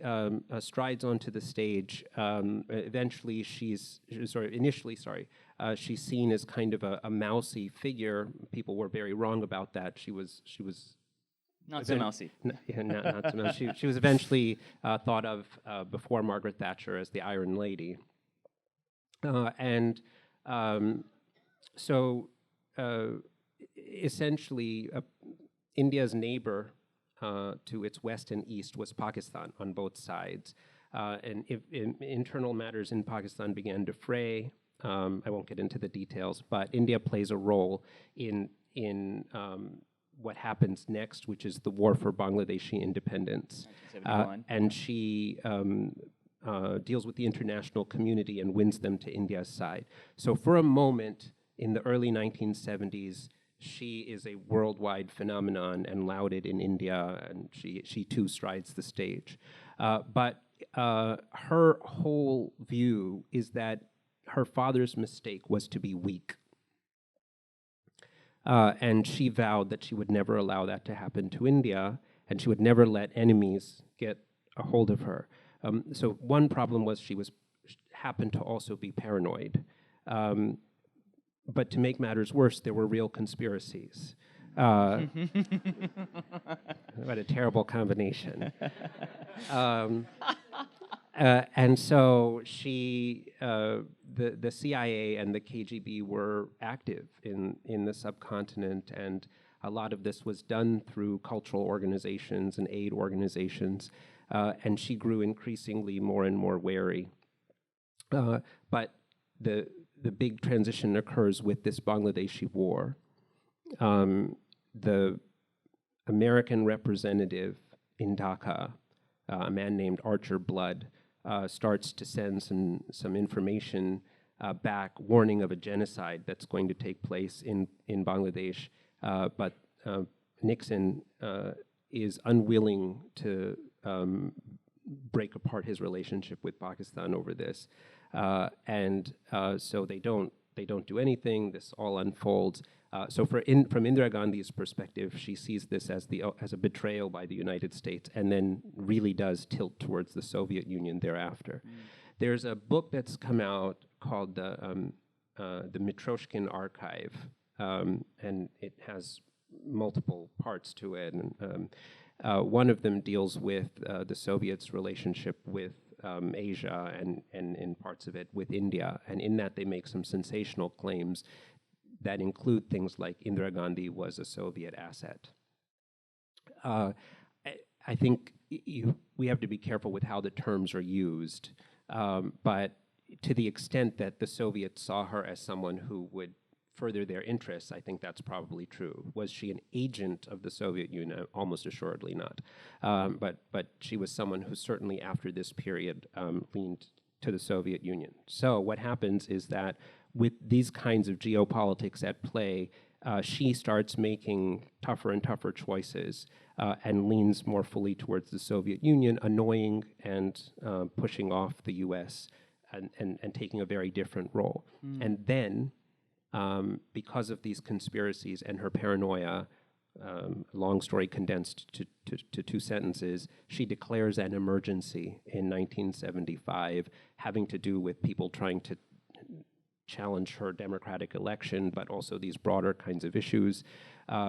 strides onto the stage. Initially, she's seen as kind of a mousy figure. People were very wrong about that. She was not so mousy. Not so mousy. She was eventually thought of before Margaret Thatcher as the Iron Lady. Essentially, India's neighbor to its west and east was Pakistan on both sides. And internal matters in Pakistan began to fray. I won't get into the details, but India plays a role in what happens next, which is the war for Bangladeshi independence. And she deals with the international community and wins them to India's side. So for a moment in the early 1970s, she is a worldwide phenomenon and lauded in India, and she too strides the stage. But her whole view is that her father's mistake was to be weak. And she vowed that she would never allow that to happen to India, and she would never let enemies get a hold of her. So one problem was she happened to also be paranoid. But to make matters worse, there were real conspiracies. What a terrible combination. And so the CIA and the KGB were active in the subcontinent, and a lot of this was done through cultural organizations and aid organizations, and she grew increasingly more and more wary. But the big transition occurs with this Bangladeshi war. The American representative in Dhaka, a man named Archer Blood, starts to send some information back, warning of a genocide that's going to take place in Bangladesh. But Nixon is unwilling to break apart his relationship with Pakistan over this, and so they don't do anything. This all unfolds. So from Indira Gandhi's perspective, she sees this as a betrayal by the United States, and then really does tilt towards the Soviet Union thereafter. There's a book that's come out called the Mitroshkin Archive, and it has multiple parts to it. And one of them deals with the Soviets' relationship with Asia, and in parts of it with India. And in that, they make some sensational claims that include things like Indira Gandhi was a Soviet asset. I think we have to be careful with how the terms are used, but to the extent that the Soviets saw her as someone who would further their interests, I think that's probably true. Was she an agent of the Soviet Union? Almost assuredly not. But she was someone who certainly after this period leaned to the Soviet Union. So what happens is that with these kinds of geopolitics at play, she starts making tougher and tougher choices and leans more fully towards the Soviet Union, annoying and pushing off the US and taking a very different role. And then, because of these conspiracies and her paranoia, long story condensed to 2 sentences, she declares an emergency in 1975 having to do with people trying to challenge her democratic election, but also these broader kinds of issues,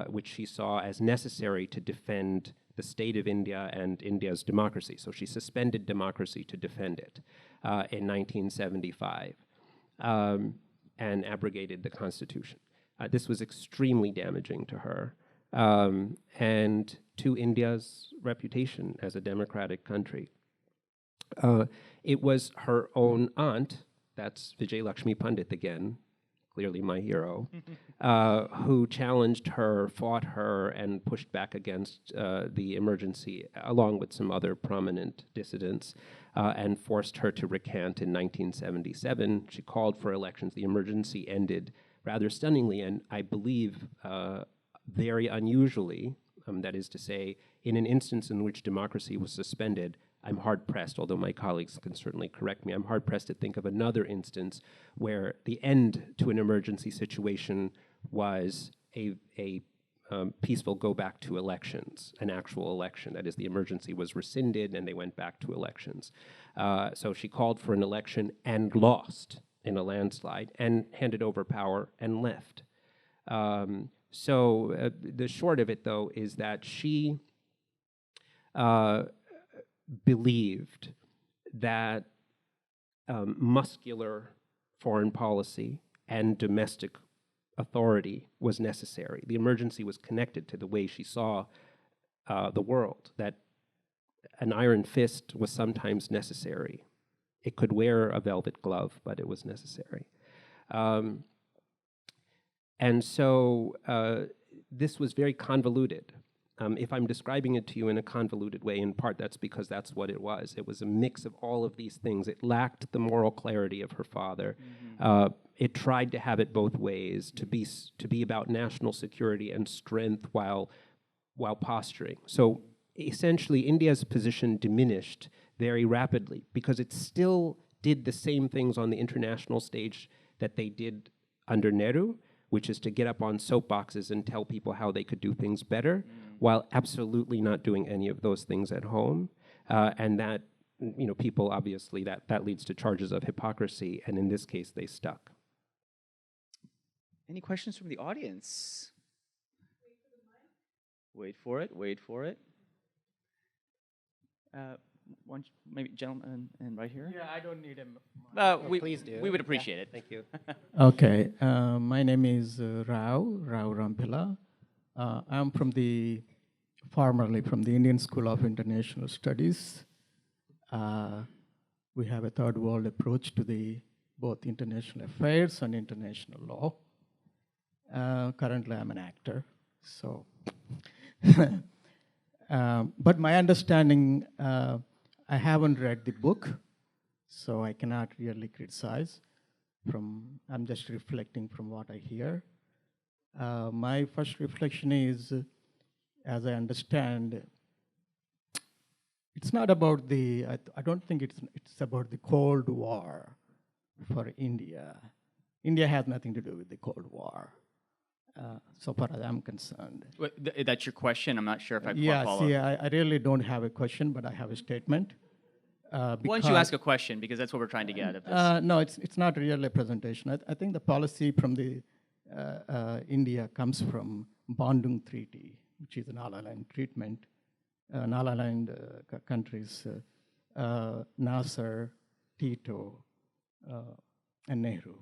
which she saw as necessary to defend the state of India and India's democracy. So she suspended democracy to defend it in 1975 and abrogated the Constitution. This was extremely damaging to her and to India's reputation as a democratic country. It was her own aunt, that's Vijay Lakshmi Pandit again, clearly my hero, who challenged her, fought her, and pushed back against the emergency, along with some other prominent dissidents, and forced her to recant in 1977. She called for elections. The emergency ended rather stunningly, and I believe very unusually, that is to say, in an instance in which democracy was suspended. I'm hard-pressed, although my colleagues can certainly correct me, I'm hard-pressed to think of another instance where the end to an emergency situation was a peaceful go back to elections, an actual election. That is, the emergency was rescinded and they went back to elections. So she called for an election and lost in a landslide and handed over power and left. So the short of it, though, is that she believed that muscular foreign policy and domestic authority was necessary. The emergency was connected to the way she saw the world, that an iron fist was sometimes necessary. It could wear a velvet glove, but it was necessary. And so this was very convoluted. If I'm describing it to you in a convoluted way, in part that's because that's what it was. It was a mix of all of these things. It lacked the moral clarity of her father. It tried to have it both ways, to be about national security and strength while posturing. So essentially, India's position diminished very rapidly because it still did the same things on the international stage that they did under Nehru, which is to get up on soapboxes and tell people how they could do things better, while absolutely not doing any of those things at home. And that, people obviously, that leads to charges of hypocrisy, and in this case, they stuck. Any questions from the audience? Wait for it, wait for it. one, maybe gentleman and right here. Yeah, I don't need him. Please do. We would appreciate it. Thank you. Okay, my name is Rao Rampila. I'm formerly from the Indian School of International Studies. We have a third world approach to both international affairs and international law. Currently, I'm an actor, so. But my understanding, I haven't read the book, so I cannot really criticize. I'm just reflecting from what I hear. My first reflection is, as I understand, it's not about I don't think it's about the Cold War for India. India has nothing to do with the Cold War, so far as I'm concerned. That's your question? I'm not sure if I Yeah, follow. see, I really don't have a question, but I have a statement. Why don't you ask a question, because that's what we're trying to get out of this. No, it's not really a presentation. I think the policy from the India comes from Bandung Treaty, which is an all-aligned treatment. Non-aligned countries, Nasser, Tito, and Nehru.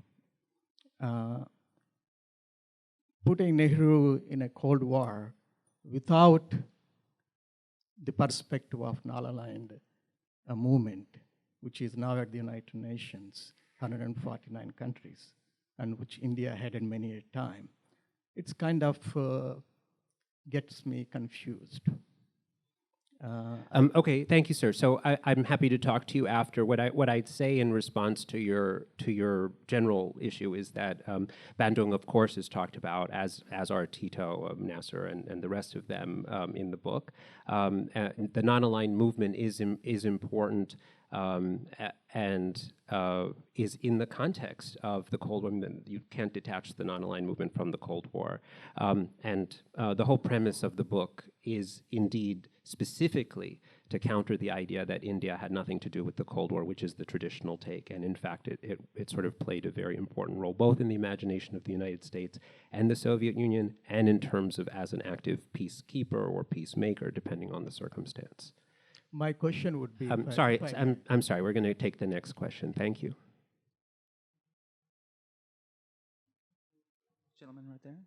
Putting Nehru in a Cold War without the perspective of non-aligned movement, which is now at the United Nations, 149 countries, and which India had in many a time, it's kind of gets me confused. Okay, thank you, sir. So I'm happy to talk to you after. What I'd say in response to your general issue is that Bandung, of course, is talked about as are Tito, Nasser, and the rest of them in the book. The non-aligned movement is important. And is in the context of the Cold War. You can't detach the non-aligned movement from the Cold War. And the whole premise of the book is indeed specifically to counter the idea that India had nothing to do with the Cold War, which is the traditional take. And in fact, it sort of played a very important role, both in the imagination of the United States and the Soviet Union, and in terms of as an active peacekeeper or peacemaker, depending on the circumstance. My question would be... I'm sorry, we're going to take the next question. Thank you. Gentleman right there.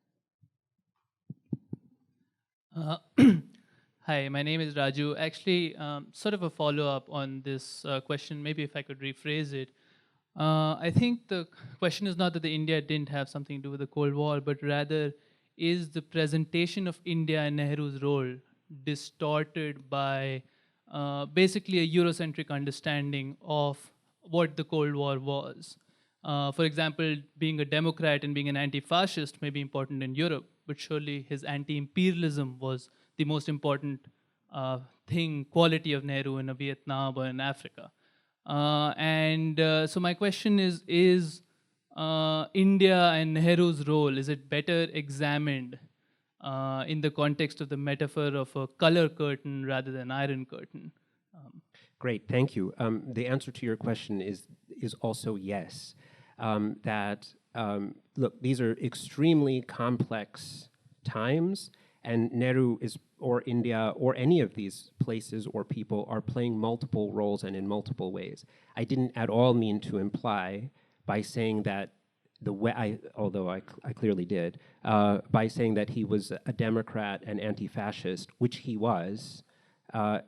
Hi, my name is Raju. Actually, sort of a follow-up on this question, maybe if I could rephrase it. I think the question is not that the India didn't have something to do with the Cold War, but rather is the presentation of India and Nehru's role distorted by basically a Eurocentric understanding of what the Cold War was. For example, being a Democrat and being an anti-fascist may be important in Europe, but surely his anti-imperialism was the most important quality of Nehru in Vietnam or in Africa. So my question is India and Nehru's role, is it better examined in the context of the metaphor of a color curtain rather than iron curtain? Great, thank you. The answer to your question is also yes. Look, these are extremely complex times, and Nehru or India or any of these places or people are playing multiple roles and in multiple ways. I didn't at all mean to imply by saying that although I clearly did, by saying that he was a Democrat and anti-fascist, which he was,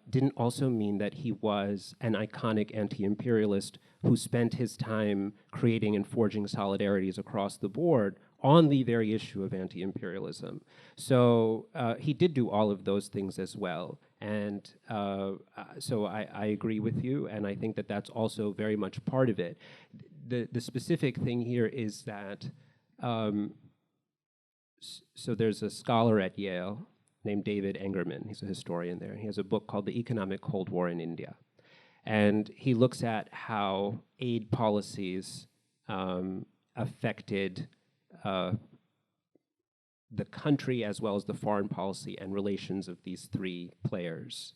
didn't also mean that he was an iconic anti-imperialist who spent his time creating and forging solidarities across the board on the very issue of anti-imperialism. So he did do all of those things as well. And so I agree with you, and I think that that's also very much part of it. The specific thing here is that, so there's a scholar at Yale named David Engerman. He's a historian there. He has a book called The Economic Cold War in India. And he looks at how aid policies affected the country as well as the foreign policy and relations of these three players.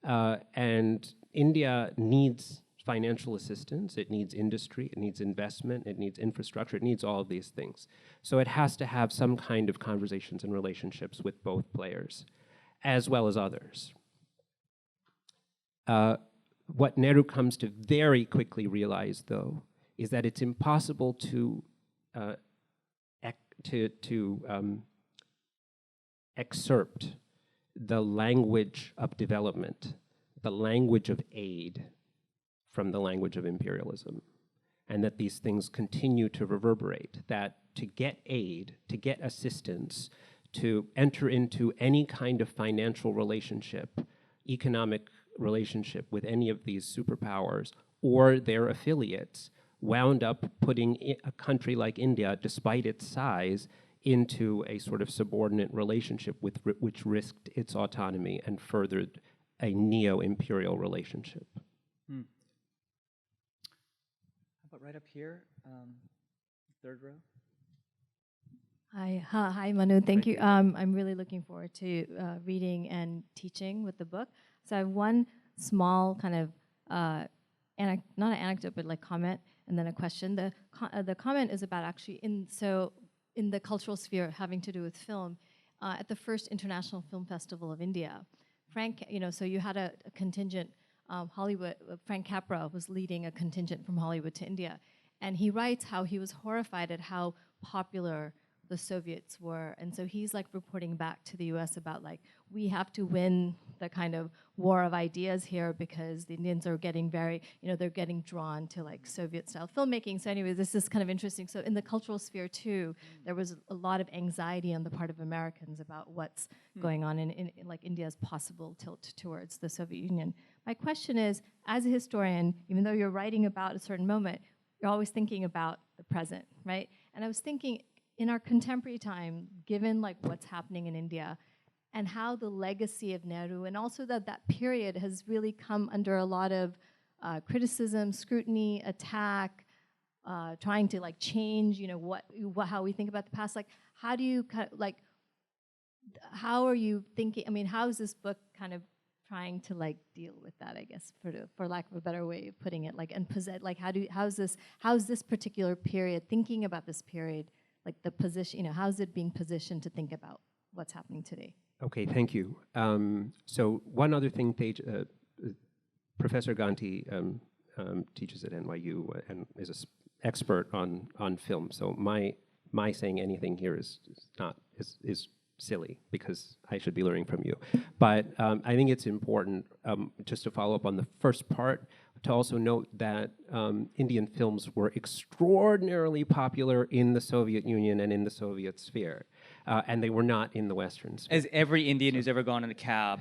And India needs financial assistance, it needs industry, it needs investment, it needs infrastructure, it needs all of these things. So it has to have some kind of conversations and relationships with both players, as well as others. what Nehru comes to very quickly realize, though, is that it's impossible to excerpt the language of development, the language of aid, from the language of imperialism, and that these things continue to reverberate, that to get aid, to get assistance, to enter into any kind of financial relationship, economic relationship with any of these superpowers or their affiliates, wound up putting a country like India, despite its size, into a sort of subordinate relationship with which risked its autonomy and furthered a neo-imperial relationship. How about right up here, third row? Hi, Manu. Thank Hi, you. I'm really looking forward to reading and teaching with the book. So I have one small kind of, not an anecdote, but like comment, and then a question. The comment is about actually in the cultural sphere having to do with film, at the first International Film Festival of India, Frank, so you had a contingent, Hollywood, Frank Capra was leading a contingent from Hollywood to India. And he writes how he was horrified at how popular the Soviets were. And so he's like reporting back to the US about like, we have to win the kind of war of ideas here because the Indians are getting very, they're getting drawn to like Soviet style filmmaking. So anyway, this is kind of interesting. So in the cultural sphere too, there was a lot of anxiety on the part of Americans about what's going on in like India's possible tilt towards the Soviet Union. My question is, as a historian, even though you're writing about a certain moment, you're always thinking about the present, right? And I was thinking, in our contemporary time, given like what's happening in India and how the legacy of Nehru and also that period has really come under a lot of criticism, scrutiny, attack, trying to like change, how we think about the past. Like, how do you how are you thinking? I mean, how is this book kind of trying to like deal with that? I guess for lack of a better way of putting it, like how's this particular period, thinking about this period, like the position, how's it being positioned to think about what's happening today? Okay, thank you. So one other thing, Professor Ganti teaches at NYU and is an expert on film. So my saying anything here is silly because I should be learning from you. But I think it's important, just to follow up on the first part, to also note that Indian films were extraordinarily popular in the Soviet Union and in the Soviet sphere, and they were not in the Western sphere. As every Indian who's ever gone in a cab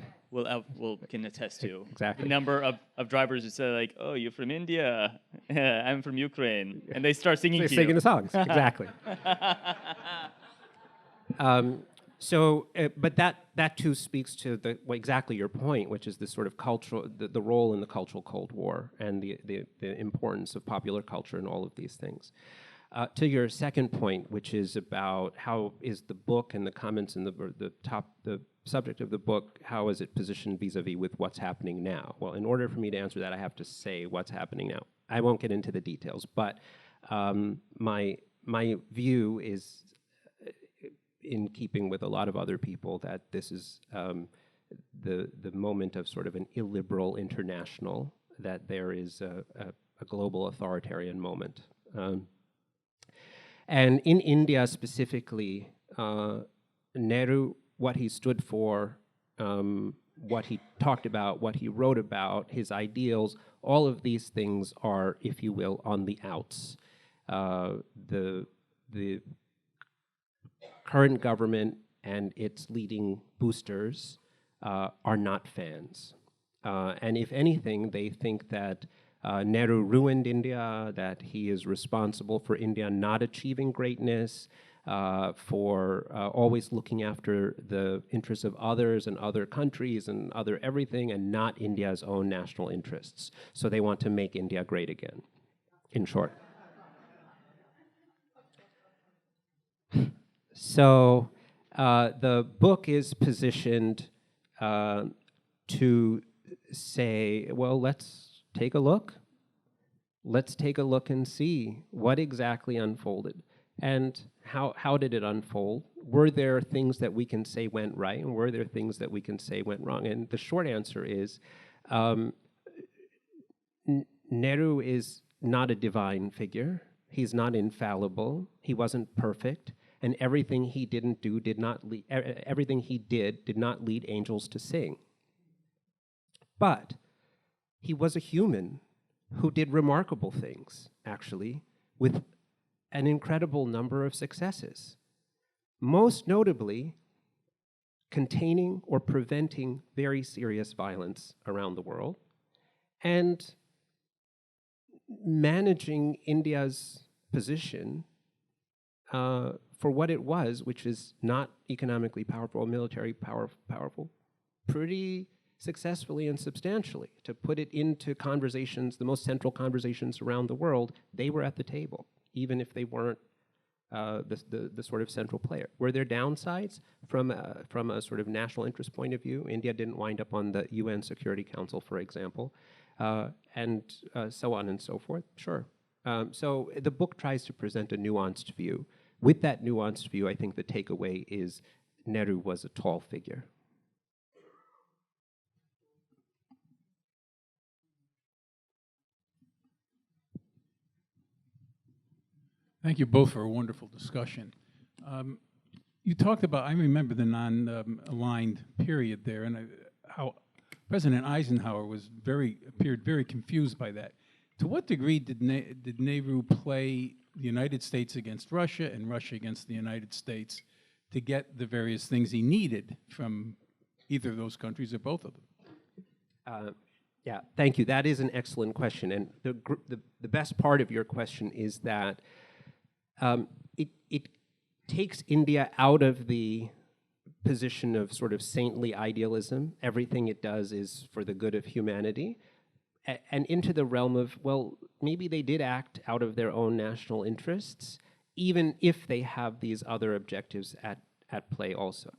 can attest to. Exactly. The number of drivers who say like, "Oh, you're from India? I'm from Ukraine," and they start singing They're to singing you. the songs, exactly. But that too speaks to exactly your point, which is this sort of cultural, the role in the cultural Cold War and the importance of popular culture and all of these things. To your second point, which is about how is the book and the comments in the subject of the book, how is it positioned vis-a-vis with what's happening now? Well, in order for me to answer that, I have to say what's happening now. I won't get into the details, but my view is, in keeping with a lot of other people, that this is the moment of sort of an illiberal international, that there is a global authoritarian moment. And in India specifically, Nehru, what he stood for, what he talked about, what he wrote about, his ideals, all of these things are, if you will, on the outs. The current government and its leading boosters are not fans. And if anything, they think that Nehru ruined India, that he is responsible for India not achieving greatness, for always looking after the interests of others and other countries and other everything, and not India's own national interests. So they want to make India great again, in short. So the book is positioned to say, well, let's take a look. Let's take a look and see what exactly unfolded and how did it unfold. Were there things that we can say went right, and were there things that we can say went wrong? And the short answer is Nehru is not a divine figure. He's not infallible. He wasn't perfect, and everything he didn't do did not lead, everything he did not lead angels to sing. But he was a human who did remarkable things, actually, with an incredible number of successes. Most notably, containing or preventing very serious violence around the world, and managing India's position for what it was, which is not economically powerful, military powerful, pretty successfully and substantially. To put it into conversations, the most central conversations around the world, they were at the table, even if they weren't the sort of central player. Were there downsides from a sort of national interest point of view? India didn't wind up on the UN Security Council, for example, and so on and so forth. Sure. So the book tries to present a nuanced view. With that nuanced view, I think the takeaway is Nehru was a tall figure. Thank you both for a wonderful discussion. You talked about, I remember the non-aligned period there, and how President Eisenhower appeared very confused by that. To what degree did Nehru play the United States against Russia and Russia against the United States to get the various things he needed from either of those countries or both of them? Yeah, thank you. That is an excellent question. And the best part of your question is that it takes India out of the position of sort of saintly idealism. Everything it does is for the good of humanity, and into the realm of, well, maybe they did act out of their own national interests, even if they have these other objectives at play also.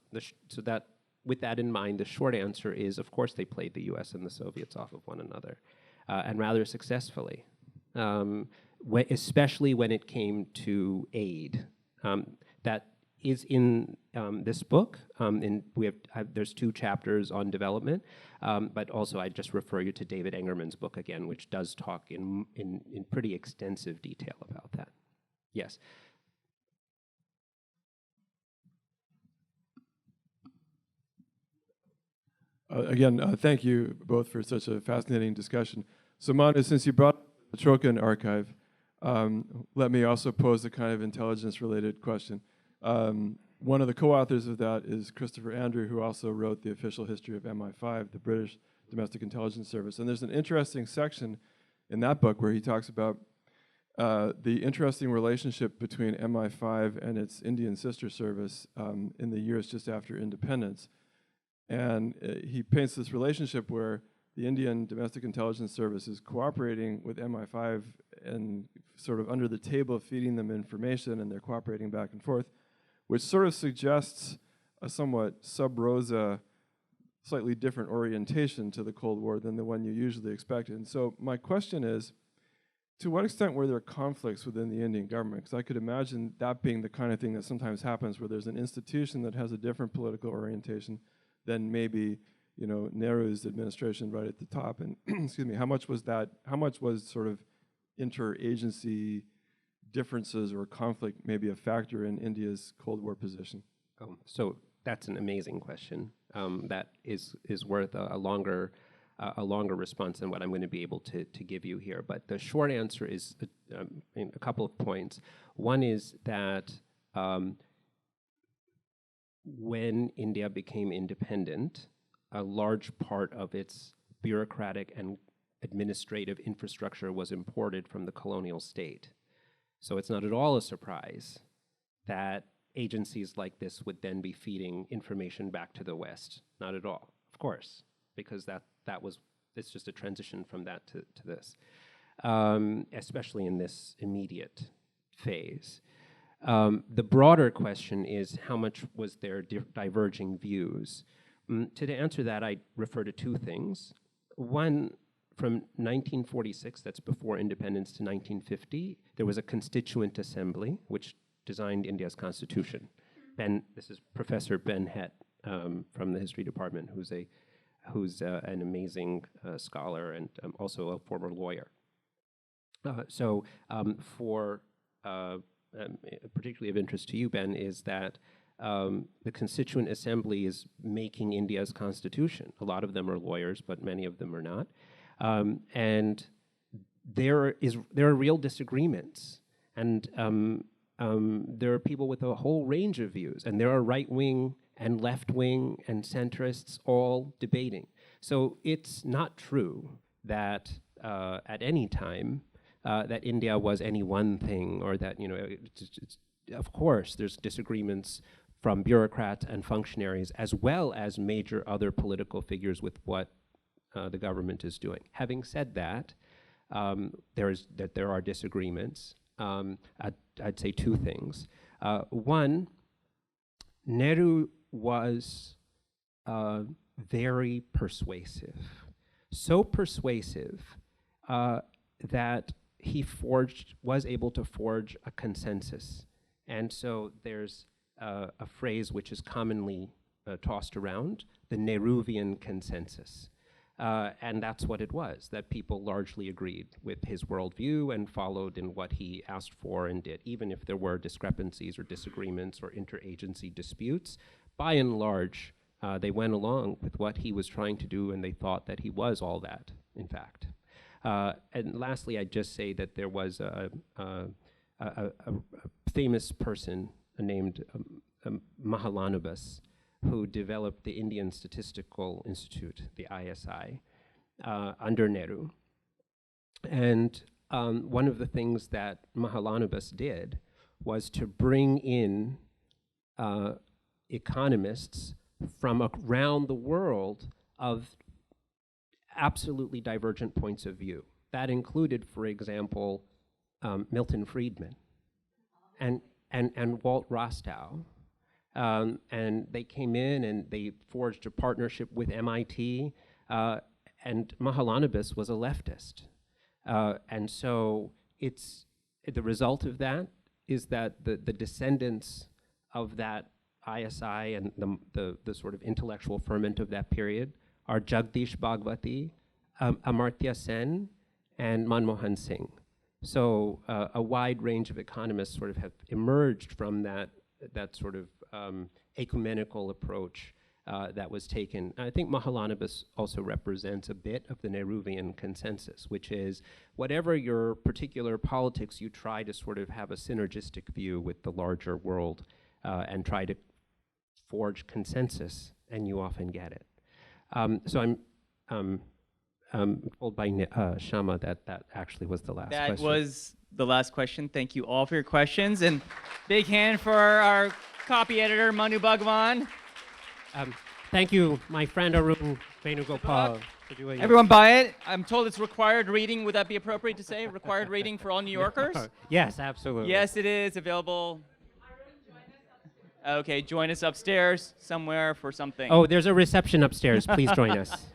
So that, with that in mind, the short answer is, of course, they played the US and the Soviets off of one another, and rather successfully. Especially when it came to aid. That is in this book. There's 2 chapters on development, but also I just refer you to David Engerman's book again, which does talk in pretty extensive detail about that. Yes. Again, thank you both for such a fascinating discussion. So Manu, since you brought the Trocan archive, let me also pose a kind of intelligence-related question. One of the co-authors of that is Christopher Andrew, who also wrote The Official History of MI5, the British Domestic Intelligence Service. And there's an interesting section in that book where he talks about the interesting relationship between MI5 and its Indian sister service in the years just after independence. And he paints this relationship where the Indian Domestic Intelligence Service is cooperating with MI5 and sort of under the table feeding them information, and they're cooperating back and forth, which sort of suggests a somewhat sub-rosa, slightly different orientation to the Cold War than the one you usually expect. And so my question is, to what extent were there conflicts within the Indian government? Because I could imagine that being the kind of thing that sometimes happens where there's an institution that has a different political orientation than maybe, you know, Nehru's administration right at the top. And excuse me, how much was sort of interagency differences or conflict maybe a factor in India's Cold War position? Oh, so that's an amazing question. That is worth a longer response than what I'm going to be able to give you here. But the short answer is in a couple of points. One is that when India became independent, a large part of its bureaucratic and administrative infrastructure was imported from the colonial state. So it's not at all a surprise that agencies like this would then be feeding information back to the West. Not at all, of course, because it's just a transition from that to this, especially in this immediate phase. The broader question is, how much was there diverging views? To answer that, I refer to 2 things. One, from 1946, that's before independence, to 1950, there was a constituent assembly which designed India's constitution. This is Professor Ben Hett from the history department, who's a who's an amazing scholar and also a former lawyer. So for particularly of interest to you, Ben, is that the Constituent Assembly is making India's constitution. A lot of them are lawyers, but many of them are not. And there are real disagreements. And there are people with a whole range of views. And there are right-wing and left-wing and centrists all debating. So it's not true that at any time that India was any one thing, or that, of course, there's disagreements from bureaucrats and functionaries, as well as major other political figures with what the government is doing. Having said that, there are disagreements. I'd say two things. One, Nehru was very persuasive, so persuasive that he was able to forge a consensus. And so there's a phrase which is commonly tossed around, the Nehruvian consensus. And that's what it was, that people largely agreed with his worldview and followed in what he asked for and did, even if there were discrepancies or disagreements or interagency disputes. By and large, they went along with what he was trying to do, and they thought that he was all that, in fact. And lastly, I'd just say that there was a famous person named Mahalanobis, who developed the Indian Statistical Institute, the ISI, under Nehru. And one of the things that Mahalanobis did was to bring in economists from around the world of absolutely divergent points of view. That included, for example, Milton Friedman and Walt Rostow. And they came in and they forged a partnership with MIT, and Mahalanobis was a leftist. And so the result of that is that the descendants of that ISI and the sort of intellectual ferment of that period are Jagdish Bhagwati, Amartya Sen, and Manmohan Singh. So a wide range of economists sort of have emerged from that sort of ecumenical approach that was taken. I think Mahalanobis also represents a bit of the Nehruvian consensus, which is whatever your particular politics, you try to sort of have a synergistic view with the larger world and try to forge consensus, and you often get it. So I'm told by Shama that actually was the last question. That was the last question. Thank you all for your questions. And big hand for our copy editor, Manu Bhagwan. Thank you, my friend Arun Venugopal, for doing Everyone buy it. I'm told it's required reading. Would that be appropriate to say? Required reading for all New Yorkers? Yes, absolutely. Yes, it is available. Okay, join us upstairs somewhere for something. Oh, there's a reception upstairs. Please join us.